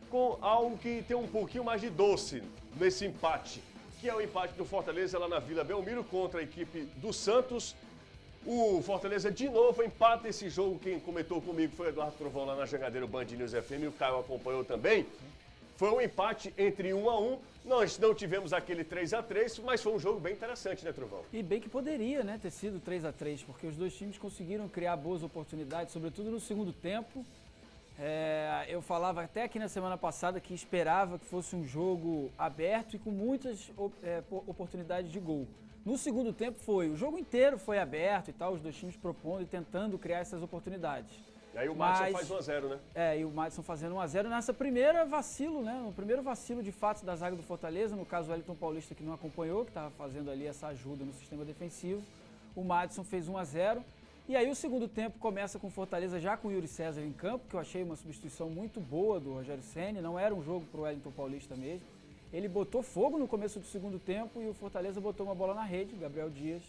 com algo que tem um pouquinho mais de doce nesse empate, que é o empate do Fortaleza lá na Vila Belmiro contra a equipe do Santos. O Fortaleza de novo empata esse jogo. Quem comentou comigo foi o Eduardo Trovão lá na Jangadeiro Band News FM, o Caio acompanhou também. Foi um empate entre 1-1. Nós não tivemos aquele 3-3, mas foi um jogo bem interessante, né, Trovão? E bem que poderia, né, ter sido 3-3, porque os dois times conseguiram criar boas oportunidades, sobretudo no segundo tempo. Eu falava até aqui na semana passada que esperava que fosse um jogo aberto e com muitas oportunidades de gol. No segundo tempo o jogo inteiro foi aberto e tal, os dois times propondo e tentando criar essas oportunidades. E aí o Madison faz 1-0, né? E o Madison fazendo 1-0 nessa primeira vacilo, né? No primeiro vacilo de fato da zaga do Fortaleza, no caso o Wellington Paulista que não acompanhou, que estava fazendo ali essa ajuda no sistema defensivo. O Madison fez 1-0. E aí o segundo tempo começa com o Fortaleza já com o Yuri César em campo, que eu achei uma substituição muito boa do Rogério Ceni, não era um jogo para o Wellington Paulista mesmo. Ele botou fogo no começo do segundo tempo e o Fortaleza botou uma bola na rede, o Gabriel Dias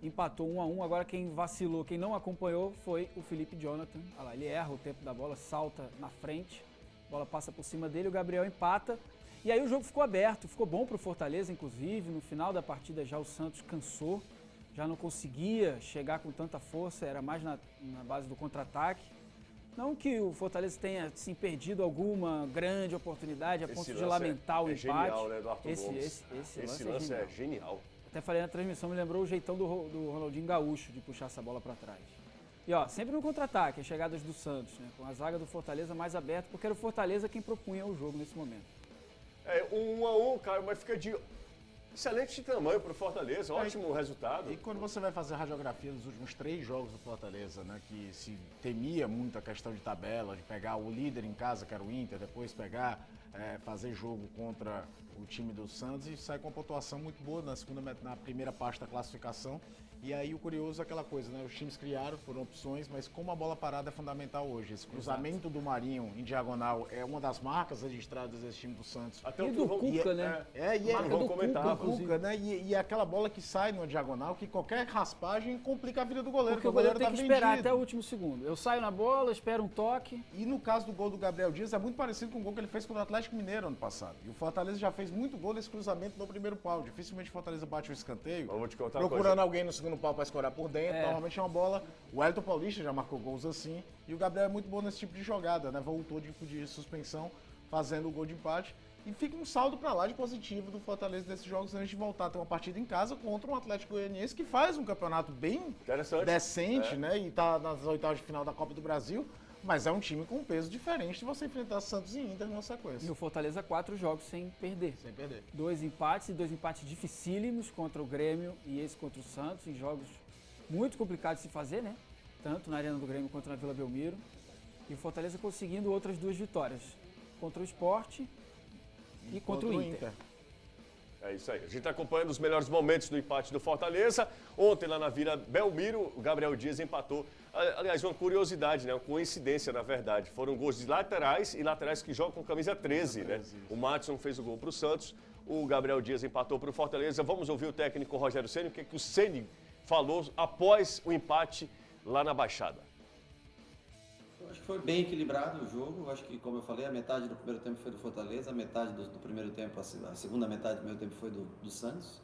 empatou 1-1. Agora quem vacilou, quem não acompanhou foi o Felipe Jonathan. Olha lá, ele erra o tempo da bola, salta na frente, a bola passa por cima dele, o Gabriel empata. E aí o jogo ficou aberto, ficou bom para o Fortaleza, inclusive, no final da partida já o Santos cansou. Já não conseguia chegar com tanta força, era mais na base do contra-ataque. Não que o Fortaleza tenha assim, perdido alguma grande oportunidade a ponto de lamentar o empate. Genial, né, do Arthur Esse lance é genial. Até falei na transmissão, me lembrou o jeitão do Ronaldinho Gaúcho de puxar essa bola para trás. E ó, sempre no contra-ataque, as chegadas do Santos, né, com a zaga do Fortaleza mais aberta, porque era o Fortaleza quem propunha o jogo nesse momento. 1-1, cara, mas fica de excelente tamanho para o Fortaleza, ótimo resultado. E quando você vai fazer a radiografia dos últimos 3 jogos do Fortaleza, né, que se temia muito a questão de tabela, de pegar o líder em casa, que era o Inter, depois fazer jogo contra o time do Santos e sai com uma pontuação muito boa na primeira parte da classificação. E aí o curioso é aquela coisa, né? Os times criaram, foram opções, mas como a bola parada é fundamental hoje. Esse cruzamento do Marinho em diagonal é uma das marcas registradas desse time do Santos. Até o do Cuca, né? Vamos comentar. Cuca, né? E aquela bola que sai no diagonal, que qualquer raspagem complica a vida do goleiro. Porque o goleiro tem que esperar até o último segundo. Eu saio na bola, espero um toque. E no caso do gol do Gabriel Dias, é muito parecido com o gol que ele fez contra o Atlético Mineiro ano passado. E o Fortaleza já fez muito gol nesse cruzamento no primeiro pau. Dificilmente o Fortaleza bate o escanteio. Eu vou te contar procurando alguém no segundo pau para escorar por dentro. Normalmente é uma bola. O Wellington Paulista já marcou gols assim. E o Gabriel é muito bom nesse tipo de jogada, né? Voltou de suspensão, fazendo o gol de empate. E fica um saldo para lá de positivo do Fortaleza desses jogos antes de voltar a ter uma partida em casa contra um Atlético Goianiense que faz um campeonato bem decente, né? E tá nas oitavas de final da Copa do Brasil. Mas é um time com um peso diferente de você enfrentar Santos e Inter numa sequência. E o Fortaleza 4 jogos sem perder. 2 empates e 2 empates dificílimos contra o Grêmio e esse contra o Santos, em jogos muito complicados de se fazer, né? Tanto na Arena do Grêmio quanto na Vila Belmiro. E o Fortaleza conseguindo outras 2 vitórias. Contra o Sport e contra o Inter. É isso aí. A gente está acompanhando os melhores momentos do empate do Fortaleza. Ontem, lá na Vila Belmiro, o Gabriel Dias empatou. Aliás, uma curiosidade, né? Uma coincidência, na verdade. Foram gols de laterais e laterais que jogam com camisa 13, né? O Madison fez o gol para o Santos, o Gabriel Dias empatou para o Fortaleza. Vamos ouvir o técnico Rogério Ceni, o que o Ceni falou após o empate lá na Baixada. Eu acho que foi bem equilibrado o jogo. Eu acho que, como eu falei, a metade do primeiro tempo foi do Fortaleza, a metade do primeiro tempo, a segunda metade do primeiro tempo foi do Santos.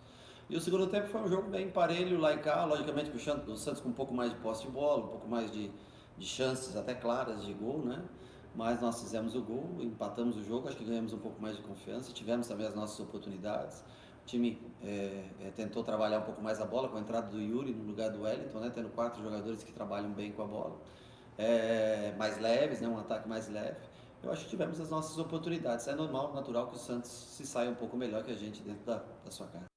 E o segundo tempo foi um jogo bem parelho lá e cá, logicamente puxando o Santos com um pouco mais de posse de bola, um pouco mais de chances até claras de gol, né? Mas nós fizemos o gol, empatamos o jogo, acho que ganhamos um pouco mais de confiança, tivemos também as nossas oportunidades. O time tentou trabalhar um pouco mais a bola com a entrada do Yuri no lugar do Wellington, né? Tendo 4 jogadores que trabalham bem com a bola. Mais leves, né? Um ataque mais leve. Eu acho que tivemos as nossas oportunidades. É normal, natural que o Santos se saia um pouco melhor que a gente dentro da sua casa.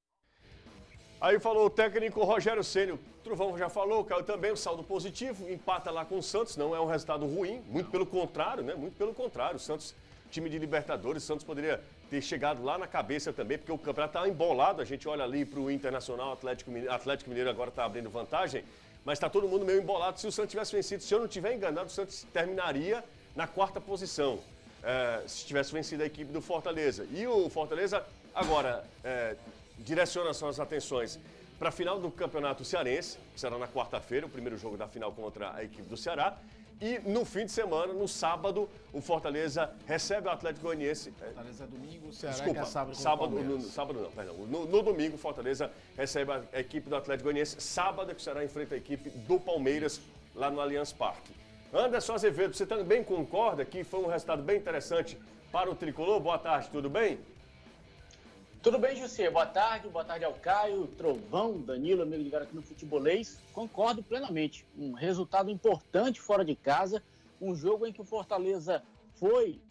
Aí falou o técnico Rogério Ceni, o Trovão já falou, caiu também o saldo positivo, empata lá com o Santos, não é um resultado ruim, muito pelo contrário, né? Muito pelo contrário, o Santos, time de Libertadores, o Santos poderia ter chegado lá na cabeça também, porque o campeonato está embolado, a gente olha ali para o Internacional, Atlético Mineiro agora está abrindo vantagem, mas está todo mundo meio embolado. Se o Santos tivesse vencido, se eu não estiver enganado, o Santos terminaria na 4ª posição, se tivesse vencido a equipe do Fortaleza. E o Fortaleza agora direciona suas atenções para a final do Campeonato Cearense, que será na quarta-feira, o primeiro jogo da final contra a equipe do Ceará. E no fim de semana, no sábado, o Fortaleza recebe o Atlético Goianiense. Fortaleza é domingo, o Ceará Desculpa, que é sábado. sábado não, perdão. No domingo, o Fortaleza recebe a equipe do Atlético Goianiense. Sábado é que o Ceará enfrenta a equipe do Palmeiras lá no Allianz Parque. Anderson Azevedo, você também concorda que foi um resultado bem interessante para o Tricolor? Boa tarde, tudo bem? Tudo bem, José? Boa tarde ao Caio, Trovão, Danilo, amigo ligado aqui no Futebolês. Concordo plenamente. Um resultado importante fora de casa, um jogo em que o Fortaleza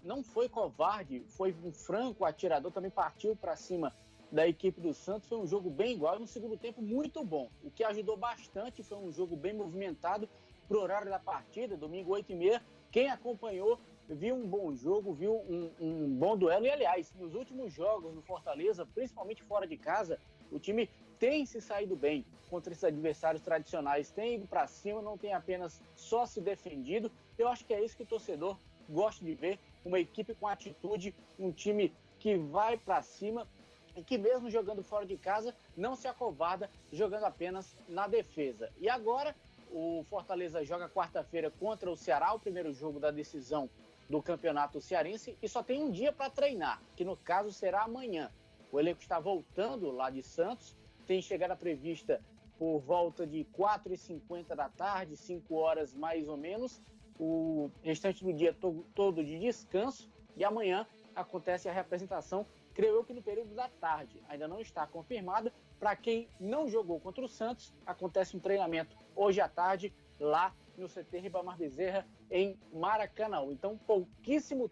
não foi covarde, foi um franco atirador, também partiu para cima da equipe do Santos. Foi um jogo bem igual, no segundo tempo muito bom. O que ajudou bastante, foi um jogo bem movimentado pro horário da partida, domingo 8h30. Quem acompanhou viu um bom jogo, viu um bom duelo. E, aliás, nos últimos jogos no Fortaleza, principalmente fora de casa, o time tem se saído bem contra esses adversários tradicionais, tem ido para cima, não tem apenas só se defendido. Eu acho que é isso que o torcedor gosta de ver, uma equipe com atitude, um time que vai para cima e que mesmo jogando fora de casa, não se acovarda, jogando apenas na defesa. E agora, o Fortaleza joga quarta-feira contra o Ceará, o primeiro jogo da decisão do Campeonato Cearense, e só tem um dia para treinar, que no caso será amanhã. O elenco está voltando lá de Santos, tem chegada prevista por volta de 4h50 da tarde, 5 horas mais ou menos, o restante do dia todo de descanso, e amanhã acontece a reapresentação, creio eu que no período da tarde. Ainda não está confirmada. Para quem não jogou contra o Santos, acontece um treinamento hoje à tarde, lá no CT Ribamar Bezerra, em Maracanã. Então, pouquíssimo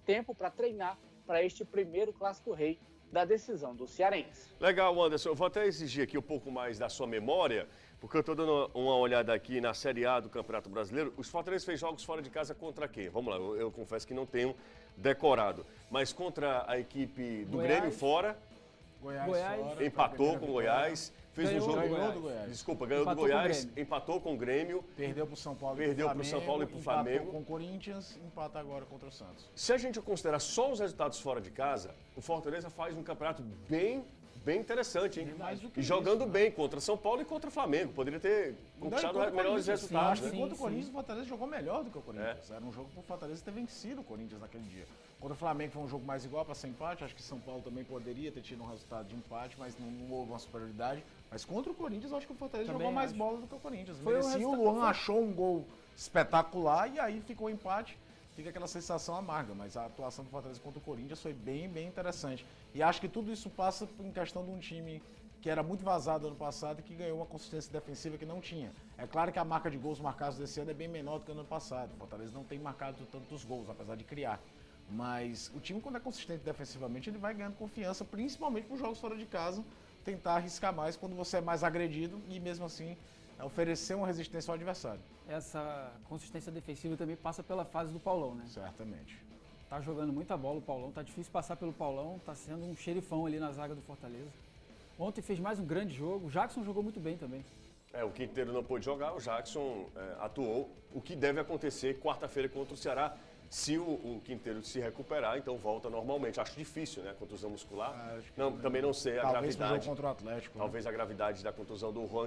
tempo para treinar para este primeiro Clássico Rei da decisão do cearense. Legal, Anderson. Eu vou até exigir aqui um pouco mais da sua memória, porque eu estou dando uma olhada aqui na Série A do Campeonato Brasileiro. Os Fortaleza fez jogos fora de casa contra quem? Vamos lá, eu confesso que não tenho decorado. Mas contra a equipe do Goiás. Grêmio fora, Goiás. fora, empatou com o Goiás. Fez um jogo. Ganhou do Goiás. Desculpa, ganhou Empatou do com o Goiás, Grêmio. empatou com o Grêmio. Perdeu pro São Paulo Perdeu pro São Paulo e pro Flamengo. Empatou com o Corinthians, empata agora contra o Santos. Se a gente considerar só os resultados fora de casa, o Fortaleza faz um campeonato bem interessante, hein? Mais do que E jogando isso, né? bem contra São Paulo e contra o Flamengo. Poderia ter conquistado Não, e contra o melhores Corinthians, resultados, acho né? que contra o Sim, Corinthians, o Fortaleza jogou melhor do que o Corinthians. Era um jogo para o Fortaleza ter vencido o Corinthians naquele dia. Contra o Flamengo foi um jogo mais igual para ser empate. Acho que São Paulo também poderia ter tido um resultado de empate, mas não houve uma superioridade. Mas contra o Corinthians, eu acho que o Fortaleza Também jogou mais acho. bola do que o Corinthians. Foi Merecia, o Luan achou um gol espetacular e aí ficou empate. Fica aquela sensação amarga, mas a atuação do Fortaleza contra o Corinthians foi bem interessante. E acho que tudo isso passa em questão de um time que era muito vazado ano passado e que ganhou uma consistência defensiva que não tinha. É claro que a marca de gols marcados desse ano é bem menor do que no ano passado. O Fortaleza não tem marcado tantos gols, apesar de criar. Mas o time, quando é consistente defensivamente, ele vai ganhando confiança, principalmente para os jogos fora de casa, tentar arriscar mais quando você é mais agredido e mesmo assim oferecer uma resistência ao adversário. Essa consistência defensiva também passa pela fase do Paulão, né? Certamente. Tá jogando muita bola o Paulão, tá difícil passar pelo Paulão, tá sendo um xerifão ali na zaga do Fortaleza. Ontem fez mais um grande jogo, o Jackson jogou muito bem também. O Quinteiro não pôde jogar, o Jackson atuou. O que deve acontecer quarta-feira contra o Ceará, se o Quinteiro se recuperar, então volta normalmente. Acho difícil, né? Contusão muscular. Também não sei a Talvez pro gravidade. jogo contra o Atlético. Talvez a gravidade da contusão do Juan